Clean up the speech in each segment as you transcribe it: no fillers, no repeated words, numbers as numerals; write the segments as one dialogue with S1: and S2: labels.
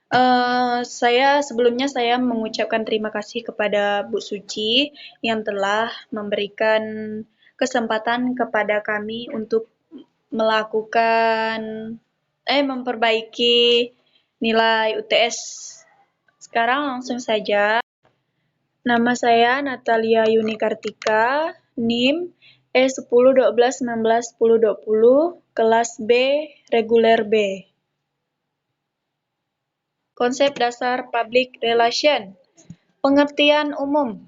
S1: Sebelumnya saya mengucapkan terima kasih kepada Bu Suci yang telah memberikan kesempatan kepada kami untuk melakukan memperbaiki nilai UTS. Sekarang langsung saja. Nama saya Natalia Yuni Kartika, NIM E1012191020, kelas B, reguler B. Konsep dasar Public Relation. Pengertian umum.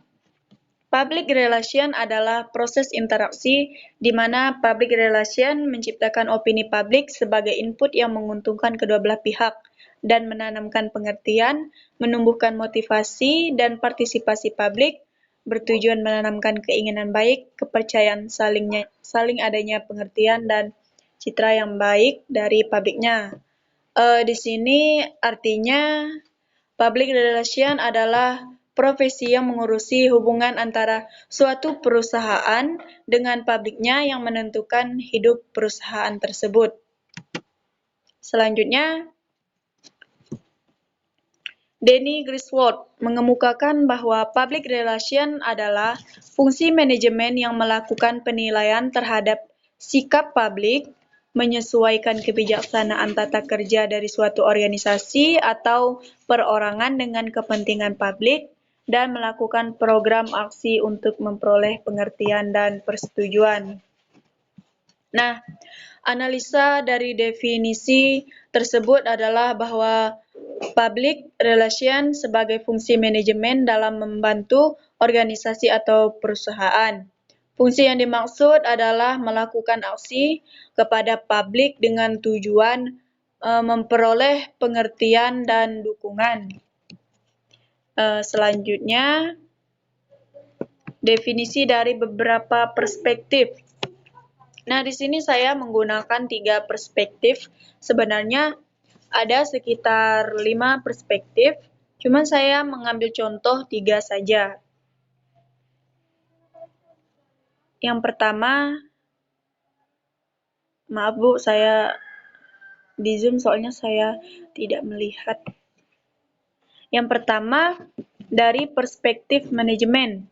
S1: Public relation adalah proses interaksi di mana public relation menciptakan opini publik sebagai input yang menguntungkan kedua belah pihak dan menanamkan pengertian, menumbuhkan motivasi dan partisipasi publik, bertujuan menanamkan keinginan baik, kepercayaan saling adanya pengertian dan citra yang baik dari publiknya. Di sini artinya public relation adalah profesi yang mengurusi hubungan antara suatu perusahaan dengan publiknya yang menentukan hidup perusahaan tersebut. Selanjutnya, Danny Griswold mengemukakan bahwa public relation adalah fungsi manajemen yang melakukan penilaian terhadap sikap publik, menyesuaikan kebijaksanaan tata kerja dari suatu organisasi atau perorangan dengan kepentingan publik, dan melakukan program aksi untuk memperoleh pengertian dan persetujuan. Nah, analisa dari definisi tersebut adalah bahwa public relation sebagai fungsi manajemen dalam membantu organisasi atau perusahaan. Fungsi yang dimaksud adalah melakukan aksi kepada publik dengan tujuan memperoleh pengertian dan dukungan. Selanjutnya, definisi dari beberapa perspektif. Nah, di sini saya menggunakan 3 perspektif. Sebenarnya ada sekitar 5 perspektif, cuman saya mengambil contoh 3 saja. Yang pertama, maaf Bu, saya di Zoom soalnya saya tidak melihat. Yang pertama, dari perspektif manajemen.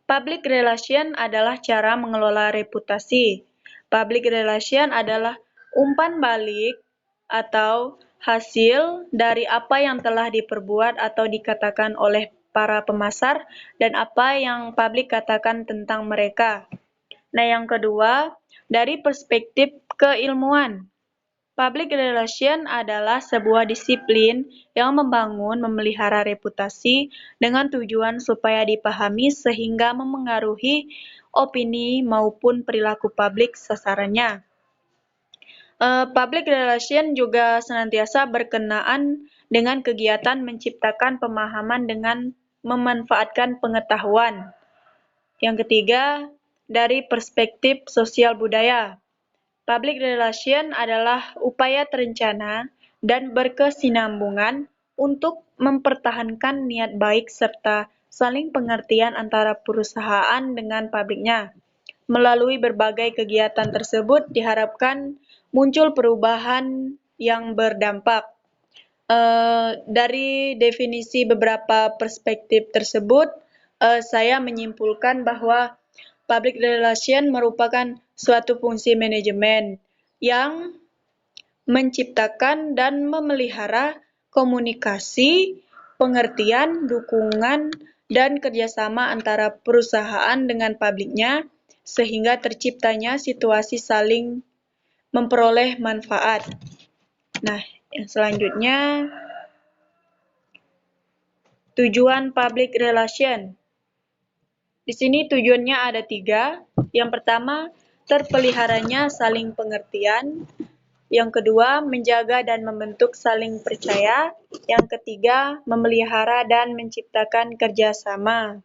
S1: Public relation adalah cara mengelola reputasi. Public relation adalah umpan balik atau hasil dari apa yang telah diperbuat atau dikatakan oleh para pemasar dan apa yang publik katakan tentang mereka. Nah, yang kedua, dari perspektif keilmuan. Public relation adalah sebuah disiplin yang membangun memelihara reputasi dengan tujuan supaya dipahami sehingga memengaruhi opini maupun perilaku publik sasarannya. Public relation juga senantiasa berkenaan dengan kegiatan menciptakan pemahaman dengan memanfaatkan pengetahuan. Yang ketiga, dari perspektif sosial budaya. Public relation adalah upaya terencana dan berkesinambungan untuk mempertahankan niat baik serta saling pengertian antara perusahaan dengan publiknya. Melalui berbagai kegiatan tersebut diharapkan muncul perubahan yang berdampak. Dari definisi beberapa perspektif tersebut, saya menyimpulkan bahwa public relation merupakan suatu fungsi manajemen yang menciptakan dan memelihara komunikasi, pengertian, dukungan, dan kerjasama antara perusahaan dengan publiknya sehingga terciptanya situasi saling memperoleh manfaat. Nah, yang selanjutnya, tujuan public relation. Di sini tujuannya ada 3. Yang pertama, terpeliharanya saling pengertian. Yang kedua, menjaga dan membentuk saling percaya. Yang ketiga, memelihara dan menciptakan kerjasama.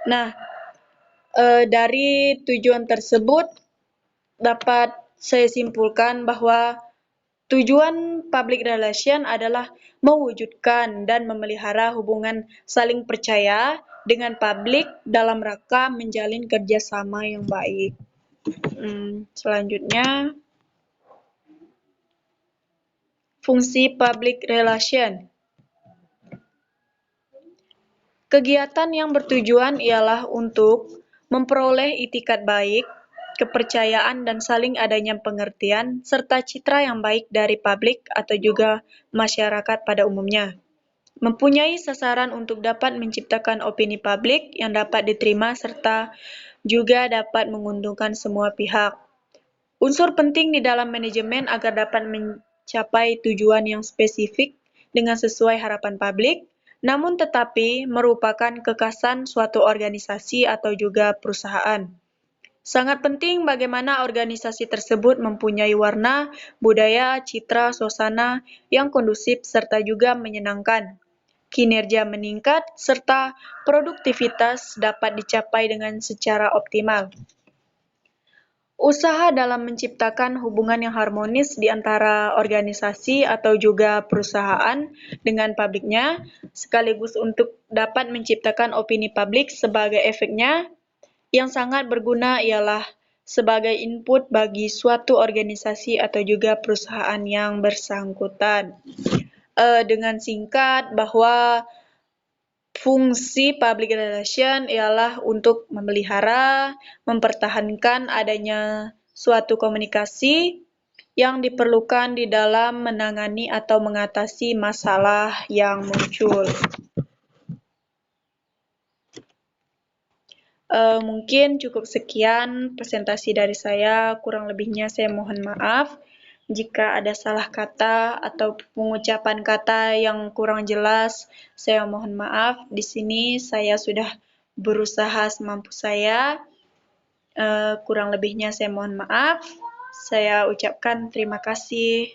S1: Nah, dari tujuan tersebut dapat saya simpulkan bahwa tujuan public relation adalah mewujudkan dan memelihara hubungan saling percaya dengan publik dalam rangka menjalin kerjasama yang baik. Selanjutnya, Fungsi public relation. Kegiatan yang bertujuan ialah untuk memperoleh itikat baik, kepercayaan dan saling adanya pengertian, serta citra yang baik dari publik atau juga masyarakat pada umumnya. Mempunyai sasaran untuk dapat menciptakan opini publik yang dapat diterima serta juga dapat menguntungkan semua pihak. Unsur penting di dalam manajemen agar dapat mencapai tujuan yang spesifik dengan sesuai harapan publik, namun tetapi merupakan kekhasan suatu organisasi atau juga perusahaan. Sangat penting bagaimana organisasi tersebut mempunyai warna, budaya, citra, suasana yang kondusif serta juga menyenangkan. Kinerja meningkat serta produktivitas dapat dicapai dengan secara optimal. Usaha dalam menciptakan hubungan yang harmonis di antara organisasi atau juga perusahaan dengan publiknya, sekaligus untuk dapat menciptakan opini publik sebagai efeknya yang sangat berguna ialah sebagai input bagi suatu organisasi atau juga perusahaan yang bersangkutan. Dengan singkat bahwa fungsi public relation ialah untuk memelihara, mempertahankan adanya suatu komunikasi yang diperlukan di dalam menangani atau mengatasi masalah yang muncul. Mungkin cukup sekian presentasi dari saya, kurang lebihnya saya mohon maaf. Jika ada salah kata atau pengucapan kata yang kurang jelas, saya mohon maaf. Di sini saya sudah berusaha semampu saya. Kurang lebihnya saya mohon maaf. Saya ucapkan terima kasih.